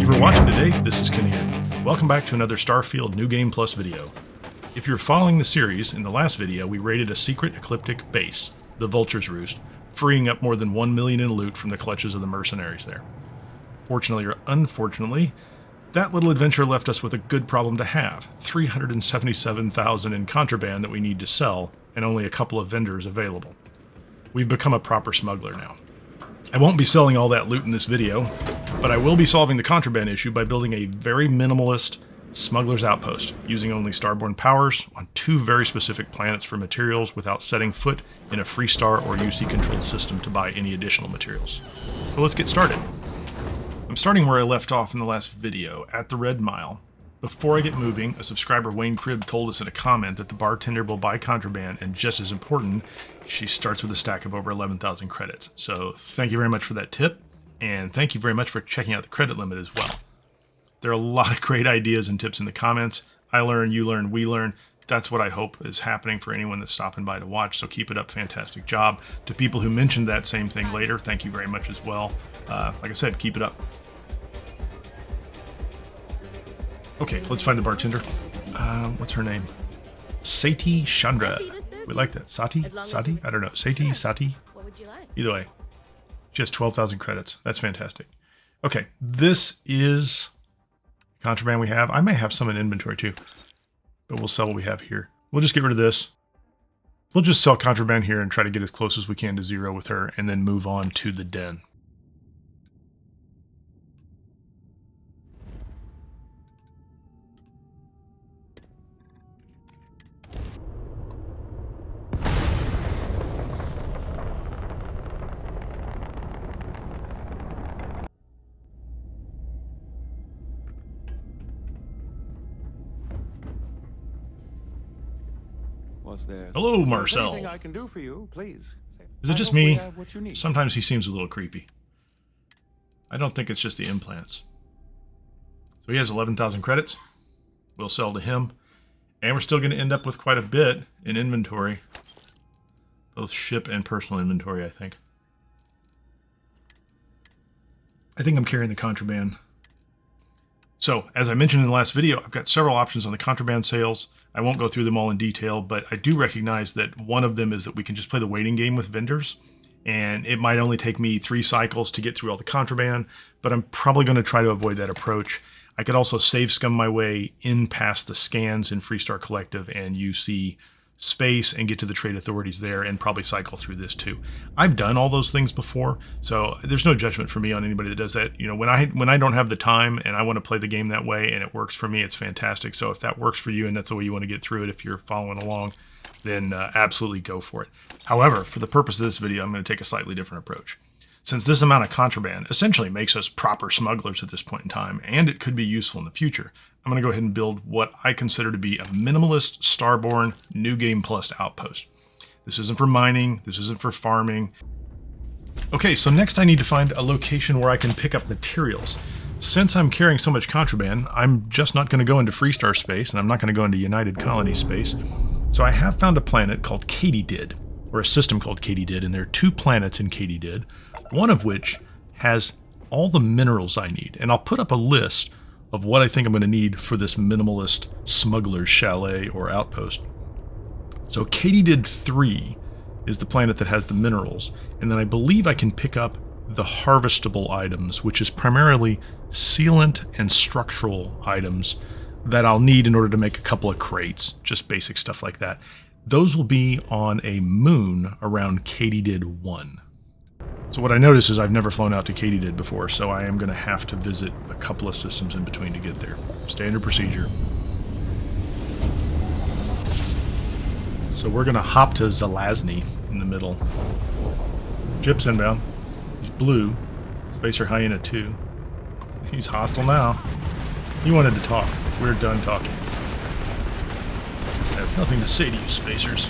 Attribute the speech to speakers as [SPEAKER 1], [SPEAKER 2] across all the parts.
[SPEAKER 1] you for watching today. This is Katydid. Welcome back to another Starfield New Game Plus video. If you're following the series, in the last video we raided a secret Ecliptic base, the Vulture's Roost, freeing up more than 1 million in loot from the clutches of the mercenaries there. Fortunately or unfortunately, that little adventure left us with a good problem to have. 377,000 in contraband that we need to sell, and only a couple of vendors available. We've become a proper smuggler now. I won't be selling all that loot in this video, but I will be solving the contraband issue by building a very minimalist Smugglers Outpost, using only starborne powers on 2 very specific planets for materials without setting foot in a Freestar or UC-controlled system to buy any additional materials. So let's get started. I'm starting where I left off in the last video, at the Red Mile. Before I get moving, a subscriber, Wayne Cribb, told us in a comment that the bartender will buy contraband, and just as important, she starts with a stack of over 11,000 credits. So thank you very much for that tip, and thank you very much for checking out the credit limit as well. There are a lot of great ideas and tips in the comments. I learn, you learn, we learn. That's what I hope is happening for anyone that's stopping by to watch, so keep it up. Fantastic job. To people who mentioned that same thing later, thank you very much as well. Like I said, keep it up. Okay, let's find the bartender. What's her name? Sati Chandra. We like that. Sati? Sati? I don't know. Sati? Sati?
[SPEAKER 2] What would you like?
[SPEAKER 1] Either way. She has 12,000 credits. That's fantastic. Okay, this is contraband we have. I may have some in inventory too, but we'll sell what we have here. We'll just get rid of this. We'll just sell contraband here and try to get as close as we can to 0 with her, and then move on to the den. Hello, Marcel.
[SPEAKER 3] Anything I can do for you, please.
[SPEAKER 1] Is it just me? Sometimes he seems a little creepy. I don't think it's just the implants. So he has 11,000 credits. We'll sell to him. And we're still going to end up with quite a bit in inventory. Both ship and personal inventory, I think. I think I'm carrying the contraband. So, as I mentioned in the last video, I've got several options on the contraband sales. I won't go through them all in detail, but I do recognize that one of them is that we can just play the waiting game with vendors, and it might only take me 3 cycles to get through all the contraband, but I'm probably going to try to avoid that approach. I could also save scum my way in past the scans in Freestar Collective and UC space and get to the trade authorities there, and probably cycle through this too. I've done all those things before, so there's no judgment for me on anybody that does that. You know, when I don't have the time and I want to play the game that way and it works for me, it's fantastic. So if that works for you and that's the way you want to get through it, if you're following along, then absolutely go for it. However, for the purpose of this video, I'm going to take a slightly different approach. Since this amount of contraband essentially makes us proper smugglers at this point in time, and it could be useful in the future, I'm going to go ahead and build what I consider to be a minimalist starborne New Game Plus outpost. This isn't for mining, this isn't for farming. Okay, so next I need to find a location where I can pick up materials. Since I'm carrying so much contraband, I'm just not going to go into Freestar space, and I'm not going to go into United Colony space. So I have found a planet called Katydid, or a system called Katydid, and there are 2 planets in Katydid, one of which has all the minerals I need. And I'll put up a list of what I think I'm going to need for this minimalist smuggler's chalet or outpost. So Katydid 3 is the planet that has the minerals, and then I believe I can pick up the harvestable items, which is primarily sealant and structural items that I'll need in order to make a couple of crates, just basic stuff like that. Those will be on a moon around Katydid 1. So what I notice is I've never flown out to Katydid before, so I am going to have to visit a couple of systems in between to get there. Standard procedure. So we're going to hop to Zelazny in the middle. Ship's inbound. He's blue. Spacer Hyena 2. He's hostile now. He wanted to talk. We're done talking. I have nothing to say to you, spacers.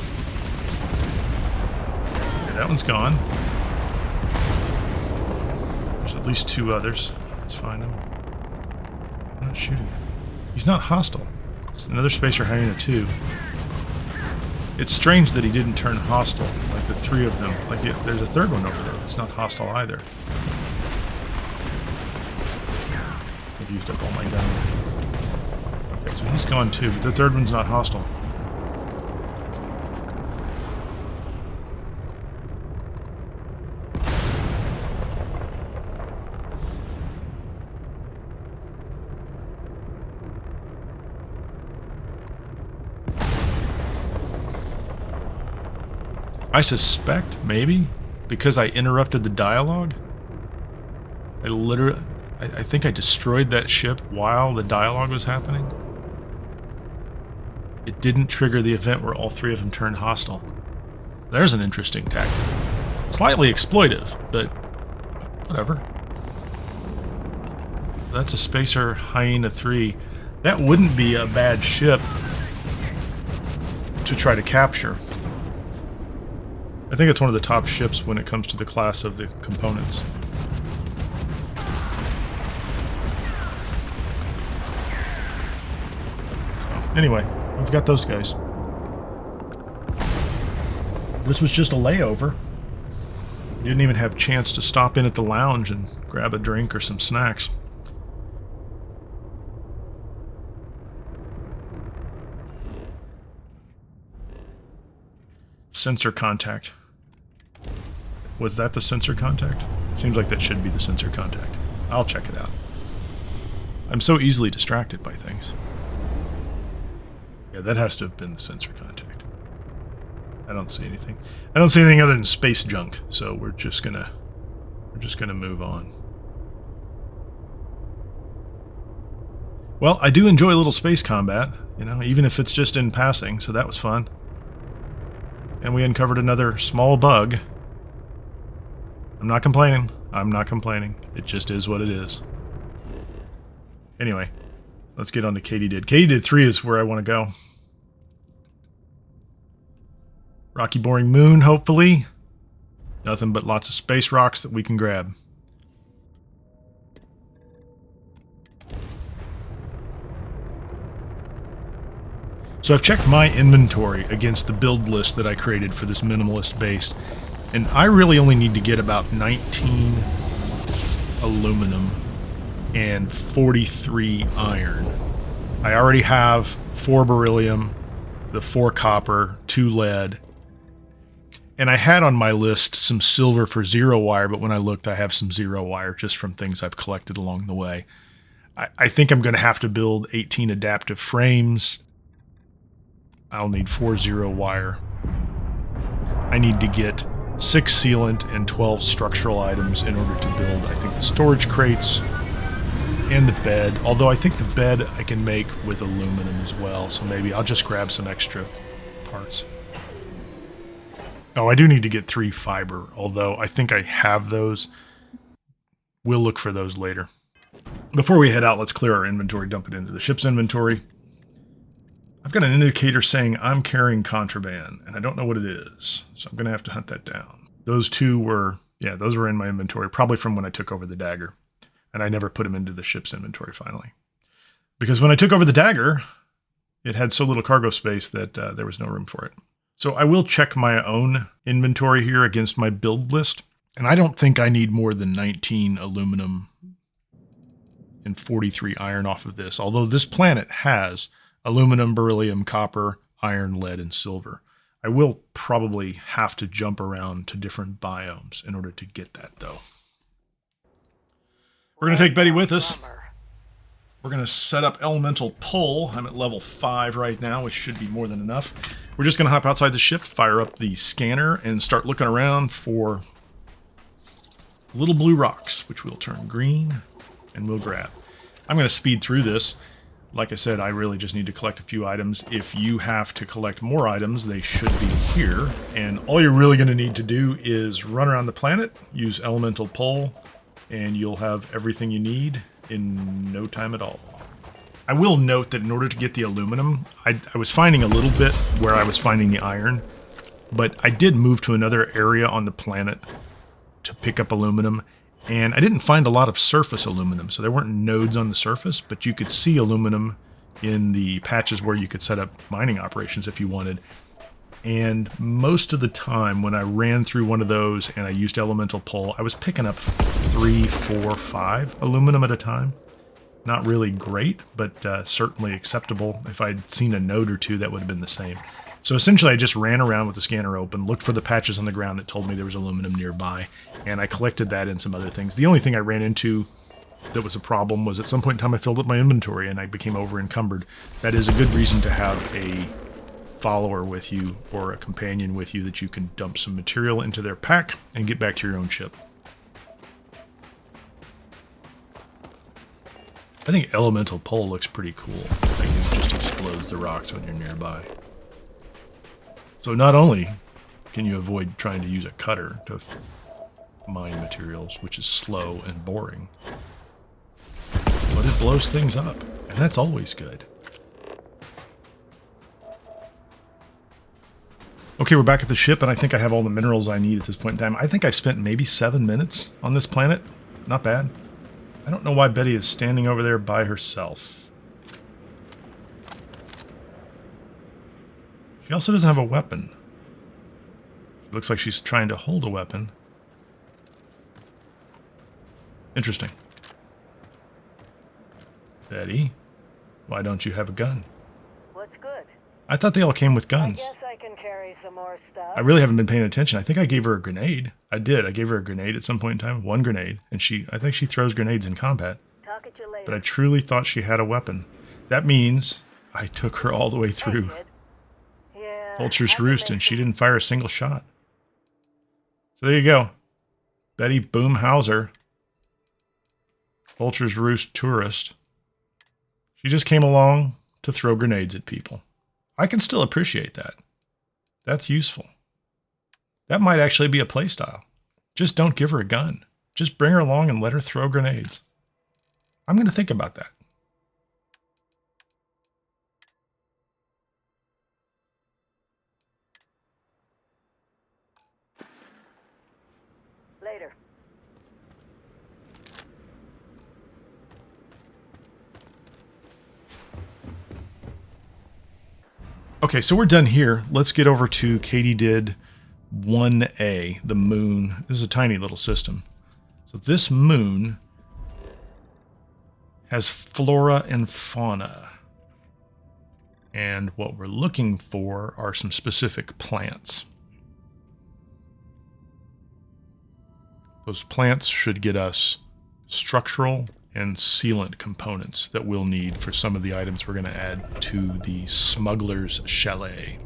[SPEAKER 1] Okay, that one's gone. There's at least 2 others. Let's find them. I'm not shooting. He's not hostile. It's another Spacer Hyena 2. It's strange that he didn't turn hostile, like the 3 of them. Like there's a 3rd one over there that's not hostile either. I've used up all my gun. Okay, so he's gone too, but the third one's not hostile. I suspect, maybe, because I interrupted the dialogue. I think I destroyed that ship while the dialogue was happening. It didn't trigger the event where all three of them turned hostile. There's an interesting tactic. Slightly exploitive, but whatever. That's a Spacer Hyena 3. That wouldn't be a bad ship to try to capture. I think it's one of the top ships when it comes to the class of the components. Anyway, we've got those guys. This was just a layover. We didn't even have a chance to stop in at the lounge and grab a drink or some snacks. Sensor contact. Was that the sensor contact? Seems like that should be the sensor contact. I'll check it out. I'm so easily distracted by things. Yeah, that has to have been the sensor contact. I don't see anything. I don't see anything other than space junk, so we're just gonna move on. Well, I do enjoy a little space combat, you know, even if it's just in passing, so that was fun. And we uncovered another small bug. I'm not complaining. I'm not complaining. It just is what it is. Anyway, let's get on to Katydid. Katydid 3 is where I want to go. Rocky boring moon, hopefully. Nothing but lots of space rocks that we can grab. So I've checked my inventory against the build list that I created for this minimalist base, and I really only need to get about 19 aluminum and 43 iron. I already have 4 beryllium, the 4 copper, 2 lead, and I had on my list some silver for 0 wire, but when I looked I have some 0 wire just from things I've collected along the way. I think I'm going to have to build 18 adaptive frames. I'll need 4 0 wire. I need to get 6 sealant and 12 structural items in order to build, I think, the storage crates and the bed. Although I think the bed I can make with aluminum as well, so maybe I'll just grab some extra parts. Oh, I do need to get 3 fiber, although I think I have those. We'll look for those later. Before we head out, let's clear our inventory, dump it into the ship's inventory. I've got an indicator saying I'm carrying contraband, and I don't know what it is, so I'm going to have to hunt that down. Those 2 were, yeah, those were in my inventory, probably from when I took over the dagger, and I never put them into the ship's inventory finally. Because when I took over the dagger, it had so little cargo space that there was no room for it. So I will check my own inventory here against my build list, and I don't think I need more than 19 aluminum and 43 iron off of this, although this planet has aluminum, beryllium, copper, iron, lead, and silver. I will probably have to jump around to different biomes in order to get that, though. We're going to take Betty with us. We're going to set up elemental pull. I'm at level 5 right now, which should be more than enough. We're just going to hop outside the ship, fire up the scanner, and start looking around for little blue rocks, which we'll turn green and we'll grab. I'm going to speed through this. Like I said, I really just need to collect a few items. If you have to collect more items, they should be here. And all you're really going to need to do is run around the planet, use elemental pull, and you'll have everything you need in no time at all. I will note that in order to get the aluminum, I was finding a little bit where I was finding the iron, but I did move to another area on the planet to pick up aluminum. And I didn't find a lot of surface aluminum, so there weren't nodes on the surface, but you could see aluminum in the patches where you could set up mining operations if you wanted. And most of the time when I ran through one of those and I used elemental pull, I was picking up 3, 4, 5 aluminum at a time. Not really great, but certainly acceptable. If I'd seen a note or two, that would have been the same. So essentially, I just ran around with the scanner open, looked for the patches on the ground that told me there was aluminum nearby, and I collected that and some other things. The only thing I ran into that was a problem was at some point in time I filled up my inventory and I became over encumbered. That is a good reason to have a follower with you or a companion with you that you can dump some material into their pack and get back to your own ship. I think elemental pole looks pretty cool. Like it just explodes the rocks when you're nearby. So not only can you avoid trying to use a cutter to mine materials, which is slow and boring, but it blows things up, and that's always good. Okay, we're back at the ship, and I think I have all the minerals I need at this point in time. I think I've spent maybe 7 minutes on this planet. Not bad. I don't know why Betty is standing over there by herself. She also doesn't have a weapon. It looks like she's trying to hold a weapon. Interesting. Betty, why don't you have a gun?
[SPEAKER 2] What's good?
[SPEAKER 1] I thought they all came with guns.
[SPEAKER 2] I guess I can carry some more stuff.
[SPEAKER 1] I really haven't been paying attention. I think I gave her a grenade. I did. I gave her a grenade at some point in time. One grenade. And I think she throws grenades in combat.
[SPEAKER 2] Talk at you later.
[SPEAKER 1] But I truly thought she had a weapon. That means I took her all the way through Vulture's Roost, and she didn't fire a single shot. So there you go. Betty Boomhauser. Vulture's Roost tourist. She just came along to throw grenades at people. I can still appreciate that. That's useful. That might actually be a playstyle. Just don't give her a gun. Just bring her along and let her throw grenades. I'm going to think about that.
[SPEAKER 2] Later.
[SPEAKER 1] Okay, so we're done here. Let's get over to Katydid 1A, the moon. This is a tiny little system. So this moon has flora and fauna. And what we're looking for are some specific plants. Those plants should get us structural and sealant components that we'll need for some of the items we're going to add to the Smugglers Chalet.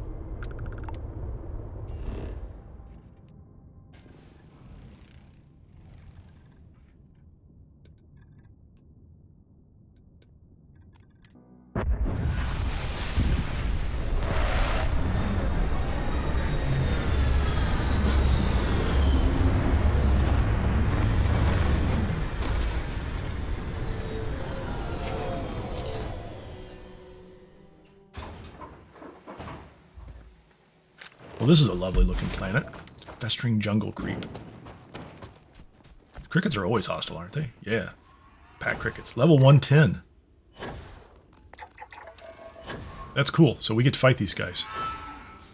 [SPEAKER 1] Well, this is a lovely looking planet. Festering jungle creep. Crickets are always hostile, aren't they? Yeah. Pack crickets. Level 110. That's cool. So we get to fight these guys.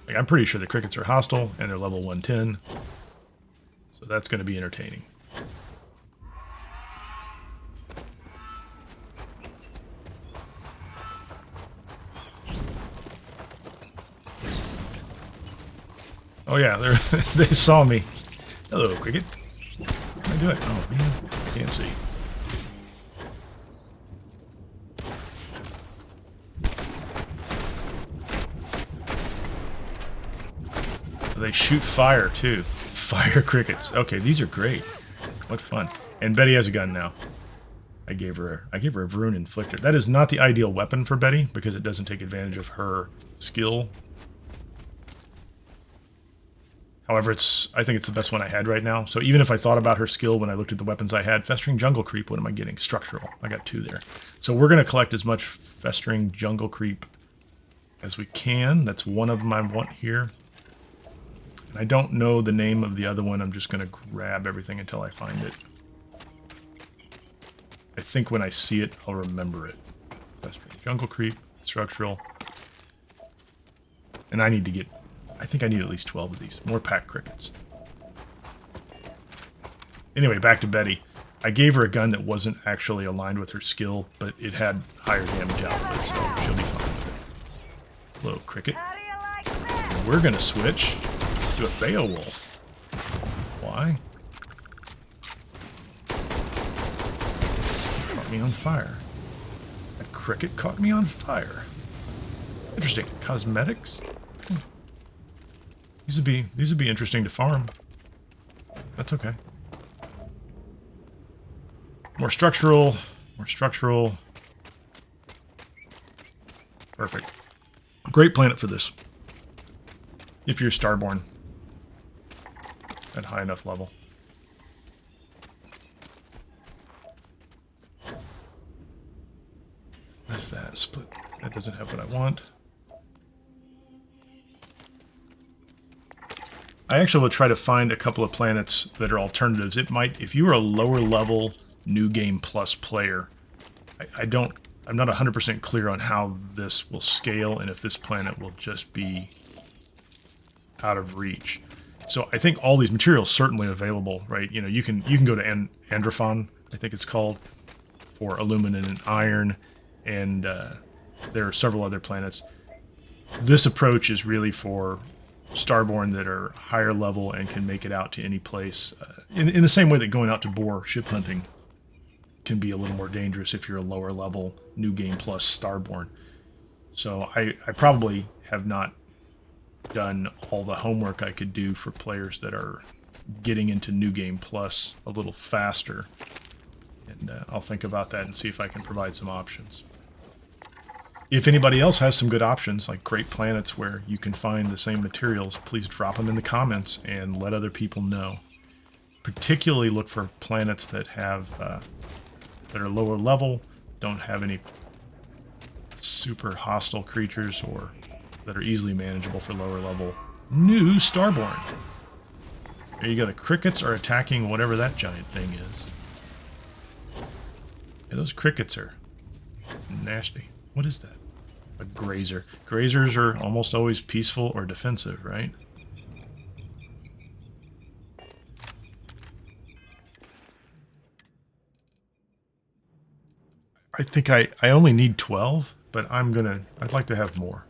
[SPEAKER 1] Like, I'm pretty sure the crickets are hostile and they're level 110. So that's going to be entertaining. Oh yeah, they saw me. Hello, cricket. How can I do it? Oh man, I can't see. They shoot fire too. Fire crickets. Okay, these are great. What fun. And Betty has a gun now. I gave her a Vroon Inflictor. That is not the ideal weapon for Betty because it doesn't take advantage of her skill. However, I think it's the best one I had right now. So even if I thought about her skill when I looked at the weapons I had, Festering Jungle Creep, what am I getting? Structural. I got 2 there. So we're going to collect as much Festering Jungle Creep as we can. That's one of them I want here. And I don't know the name of the other one. I'm just going to grab everything until I find it. I think when I see it, I'll remember it. Festering Jungle Creep, Structural. And I think I need at least 12 of these. More pack crickets. Anyway, back to Betty. I gave her a gun that wasn't actually aligned with her skill, but it had higher damage output, so she'll be fine with it. Hello, Cricket.
[SPEAKER 2] How do you like that?
[SPEAKER 1] And we're gonna switch to a Beowulf. Why? Caught me on fire. That Cricket caught me on fire. Interesting. Cosmetics? These would be interesting to farm. That's okay. More structural. More structural. Perfect. Great planet for this. If you're starborn. At high enough level. What's that? Split. That doesn't have what I want. I actually will try to find a couple of planets that are alternatives. It might, if you are a lower level New Game Plus player, I'm not 100% clear on how this will scale and if this planet will just be out of reach. So I think all these materials certainly available, right? You know, you can go to Androphon, I think it's called, for aluminum and iron, and there are several other planets. This approach is really for starborn that are higher level and can make it out to any place. In the same way that going out to boar ship hunting can be a little more dangerous if you're a lower level New Game Plus starborn. So I probably have not done all the homework I could do for players that are getting into New Game Plus a little faster. And I'll think about that and see if I can provide some options. If anybody else has some good options, like great planets where you can find the same materials, please drop them in the comments and let other people know. Particularly look for planets that have that are lower level, don't have any super hostile creatures, or that are easily manageable for lower level new starborn. There you go. The crickets are attacking whatever that giant thing is. Yeah, those crickets are nasty. What is that? A grazer. Grazers are almost always peaceful or defensive, right? I think I only need 12, but I'd like to have more.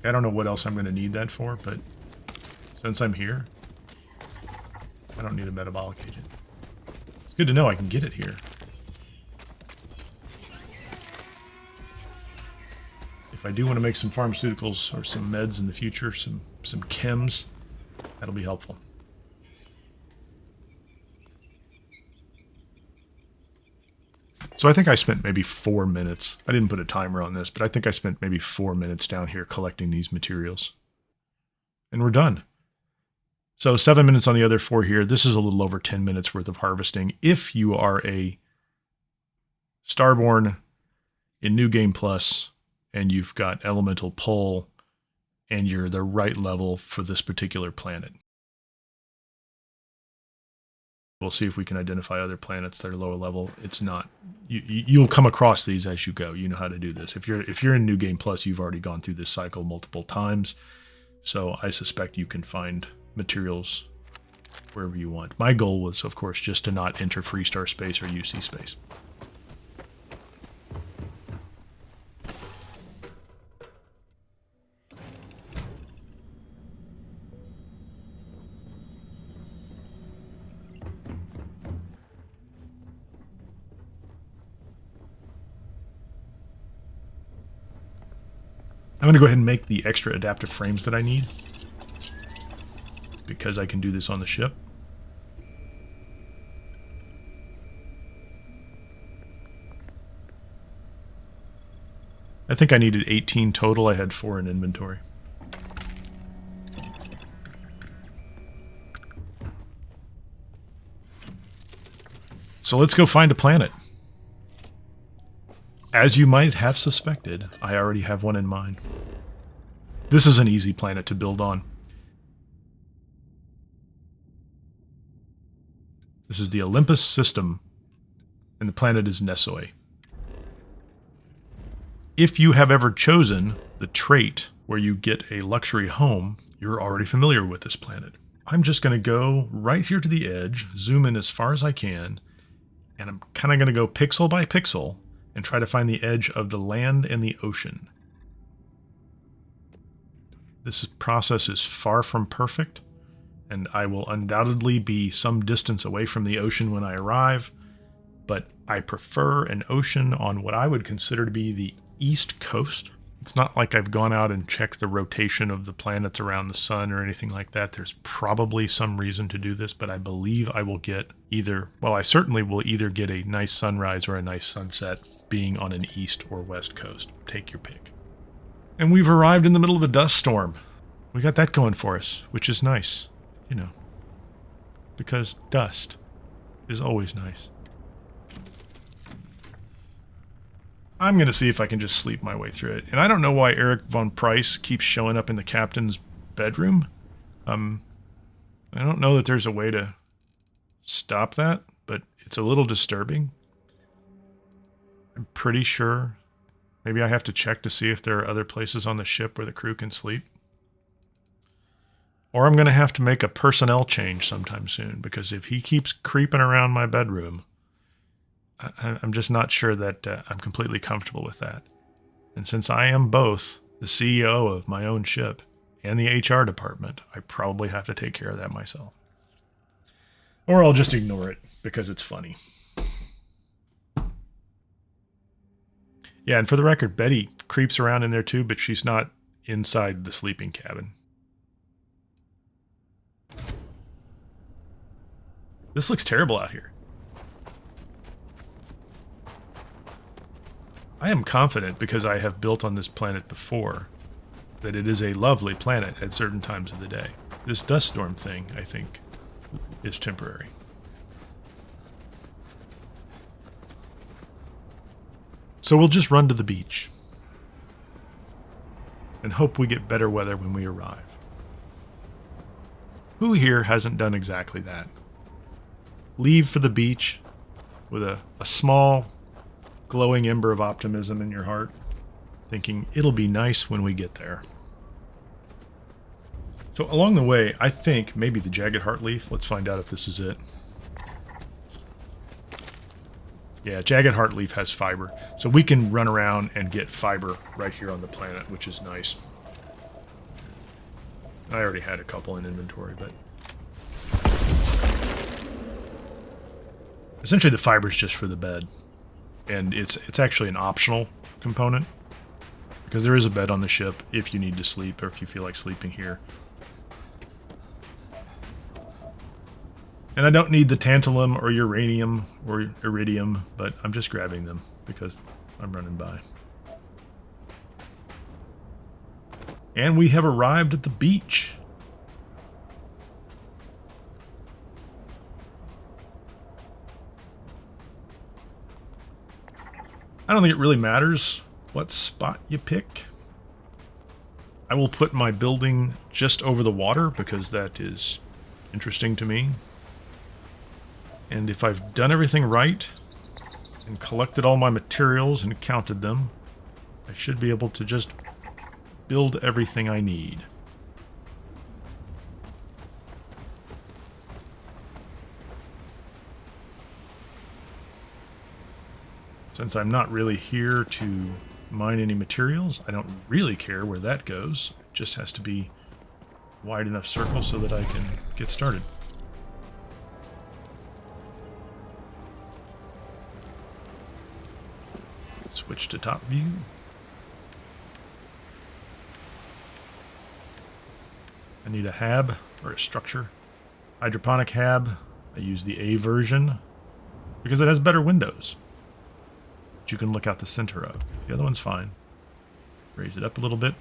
[SPEAKER 1] I don't know what else I'm gonna need that for, but since I'm here, I don't need a metabolic agent. It's good to know I can get it here. If I do want to make some pharmaceuticals or some meds in the future, some chems, that'll be helpful. So I think I spent maybe 4 minutes. I didn't put a timer on this, but I think I spent maybe 4 minutes down here collecting these materials. And we're done. So 7 minutes on the other 4 here. This is a little over 10 minutes worth of harvesting. If you are a starborn in New Game Plus, and you've got elemental pull, and you're the right level for this particular planet. We'll see if we can identify other planets that are lower level. It's not, you'll come across these as you go. You know how to do this. If you're in New Game Plus, you've already gone through this cycle multiple times. So I suspect you can find materials wherever you want. My goal was, of course, just to not enter Freestar space or UC space. I'm going to go ahead and make the extra adaptive frames that I need, because I can do this on the ship. I think I needed 18 total. I had 4 in inventory. So let's go find a planet. As you might have suspected, I already have one in mind. This is an easy planet to build on. This is the Olympus system, and the planet is Nesoi. If you have ever chosen the trait where you get a luxury home, you're already familiar with this planet. I'm just going to go right here to the edge, zoom in as far as I can, And I'm kind of going to go pixel by pixel and try to find the edge of the land and the ocean. This process is far from perfect, and I will undoubtedly be some distance away from the ocean when I arrive, but I prefer an ocean on what I would consider to be the east coast. It's not like I've gone out and checked the rotation of the planets around the sun or anything like that. There's probably some reason to do this, but I believe I will get either, well, I certainly will either get a nice sunrise or a nice sunset being on an east or west coast. Take your pick. And we've arrived in the middle of a dust storm. We got that going for us, which is nice, you know, because dust is always nice. I'm going to see if I can just sleep my way through it. And I don't know why Eric von Price keeps showing up in the captain's bedroom. I don't know that there's a way to stop that, but it's a little disturbing. I'm pretty sure. Maybe I have to check to see if there are other places on the ship where the crew can sleep. Or I'm going to have to make a personnel change sometime soon, because if he keeps creeping around my bedroom, I'm just not sure that I'm completely comfortable with that. And since I am both the CEO of my own ship and the HR department, I probably have to take care of that myself. Or I'll just ignore it because it's funny. Yeah, and for the record, Betty creeps around in there too, but she's not inside the sleeping cabin. This looks terrible out here. I am confident, because I have built on this planet before, that it is a lovely planet at certain times of the day. This dust storm thing, I think, is temporary. So we'll just run to the beach and hope we get better weather when we arrive. Who here hasn't done exactly that? Leave for the beach with a small, glowing ember of optimism in your heart, thinking it'll be nice when we get there. So along the way, I think maybe the jagged heart leaf. Let's find out if this is it. Yeah, jagged heart leaf has fiber. So we can run around and get fiber right here on the planet, which is nice. I already had a couple in inventory, but essentially the fiber is just for the bed. And it's actually an optional component, because there is a bed on the ship if you need to sleep or if you feel like sleeping here. And I don't need the tantalum or uranium or iridium, but I'm just grabbing them because I'm running by. And we have arrived at the beach. I don't think it really matters what spot you pick. I will put my building just over the water because that is interesting to me. And if I've done everything right and collected all my materials and counted them, I should be able to just build everything I need. Since I'm not really here to mine any materials, I don't really care where that goes. It just has to be wide enough circle so that I can get started. Switch to top view. I need a hab, or a structure. Hydroponic hab. I use the A version because it has better windows that you can look out the center of. The other one's fine. Raise it up a little bit.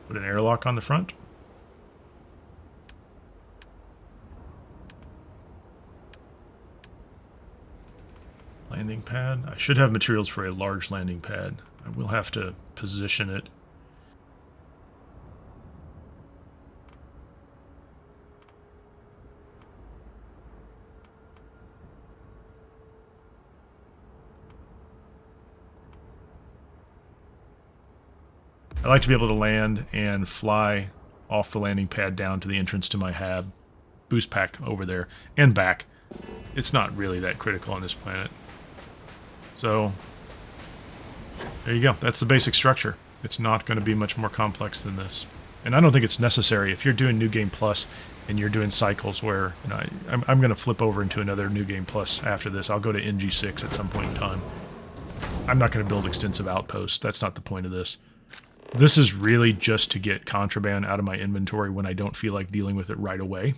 [SPEAKER 1] Put an airlock on the front. Landing pad. I should have materials for a large landing pad. I will have to position it. I like to be able to land and fly off the landing pad down to the entrance to my hab. Boost pack over there and back. It's not really that critical on this planet. So, there you go. That's the basic structure. It's not going to be much more complex than this. And I don't think it's necessary. If you're doing New Game Plus and you're doing cycles where, you know, I'm going to flip over into another New Game Plus after this. I'll go to NG6 at some point in time. I'm not going to build extensive outposts. That's not the point of this. This is really just to get contraband out of my inventory when I don't feel like dealing with it right away.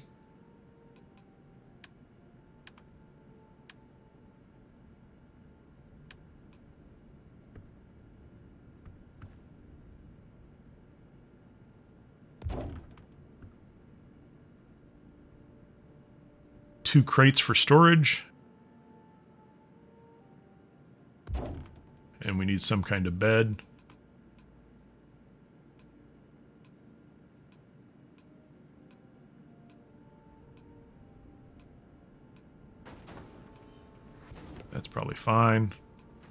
[SPEAKER 1] Two crates for storage. And we need some kind of bed. That's probably fine.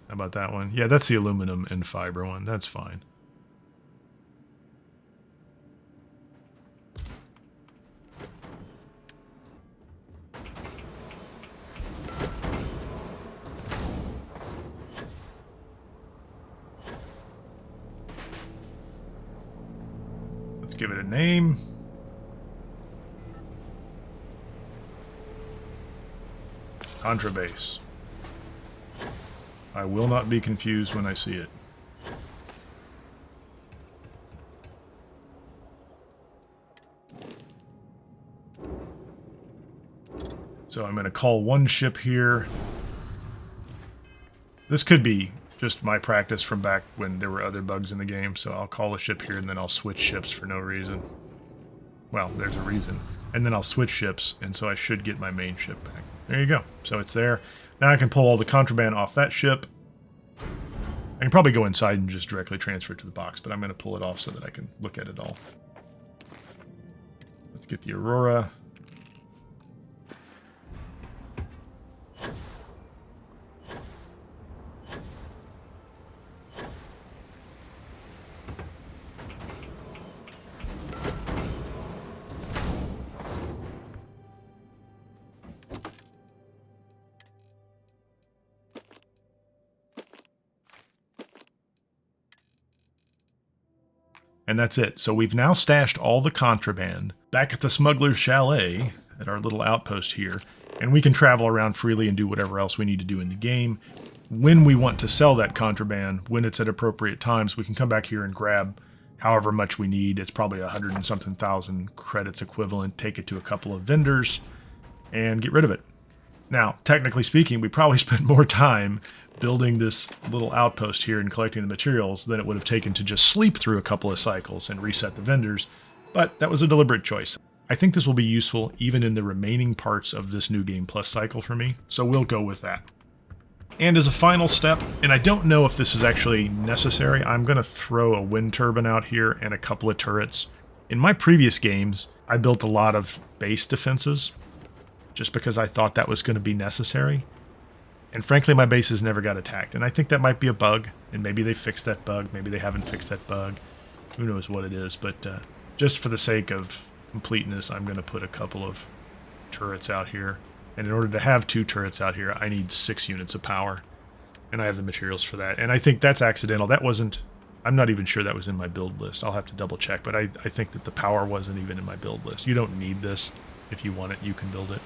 [SPEAKER 1] How about that one? Yeah, that's the aluminum and fiber one. That's fine. Let's give it a name. Contrabase. I will not be confused when I see it. So I'm going to call one ship here. This could be just my practice from back when there were other bugs in the game, so I'll call a ship here and then I'll switch ships for no reason. Well, there's a reason. And then I'll switch ships, and so I should get my main ship back. There you go. So it's there. Now I can pull all the contraband off that ship. I can probably go inside and just directly transfer it to the box, but I'm going to pull it off so that I can look at it all. Let's get the Aurora. And that's it. So we've now stashed all the contraband back at the Smugglers Chalet at our little outpost here. And we can travel around freely and do whatever else we need to do in the game. When we want to sell that contraband, when it's at appropriate times, we can come back here and grab however much we need. It's probably 100 and something thousand credits equivalent. Take it to a couple of vendors and get rid of it. Now, technically speaking, we probably spent more time building this little outpost here and collecting the materials than it would have taken to just sleep through a couple of cycles and reset the vendors, but that was a deliberate choice. I think this will be useful even in the remaining parts of this New Game Plus cycle for me, so we'll go with that. And as a final step, and I don't know if this is actually necessary, I'm going to throw a wind turbine out here and a couple of turrets. In my previous games, I built a lot of base defenses, just because I thought that was going to be necessary. And frankly, my bases never got attacked. And I think that might be a bug. And maybe they fixed that bug. Maybe they haven't fixed that bug. Who knows what it is. But just for the sake of completeness, I'm going to put a couple of turrets out here. And in order to have 2 turrets out here, I need 6 units of power. And I have the materials for that. And I think that's accidental. That wasn't... I'm not even sure that was in my build list. I'll have to double check. But I think that the power wasn't even in my build list. You don't need this. If you want it, you can build it.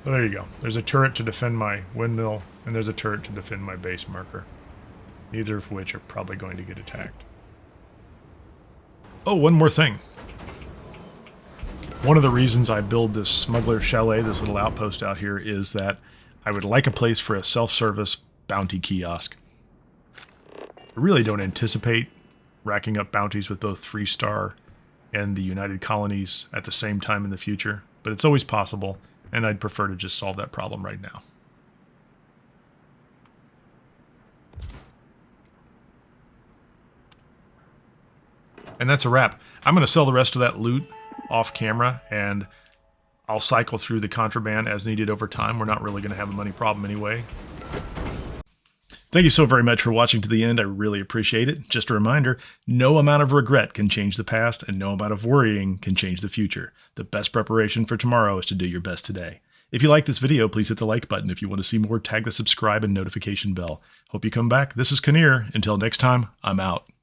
[SPEAKER 1] So there you go. There's a turret to defend my windmill, and there's a turret to defend my base marker. Neither of which are probably going to get attacked. Oh, one more thing. One of the reasons I build this Smuggler Chalet, this little outpost out here, is that I would like a place for a self-service bounty kiosk. I really don't anticipate racking up bounties with both Freestar and the United Colonies at the same time in the future, but it's always possible. And I'd prefer to just solve that problem right now. And that's a wrap. I'm going to sell the rest of that loot off camera, and I'll cycle through the contraband as needed over time. We're not really going to have a money problem anyway. Thank you so very much for watching to the end. I really appreciate it. Just a reminder, no amount of regret can change the past, and no amount of worrying can change the future. The best preparation for tomorrow is to do your best today. If you like this video, please hit the like button. If you want to see more, tag the subscribe and notification bell. Hope you come back. This is Kinnear. Until next time, I'm out.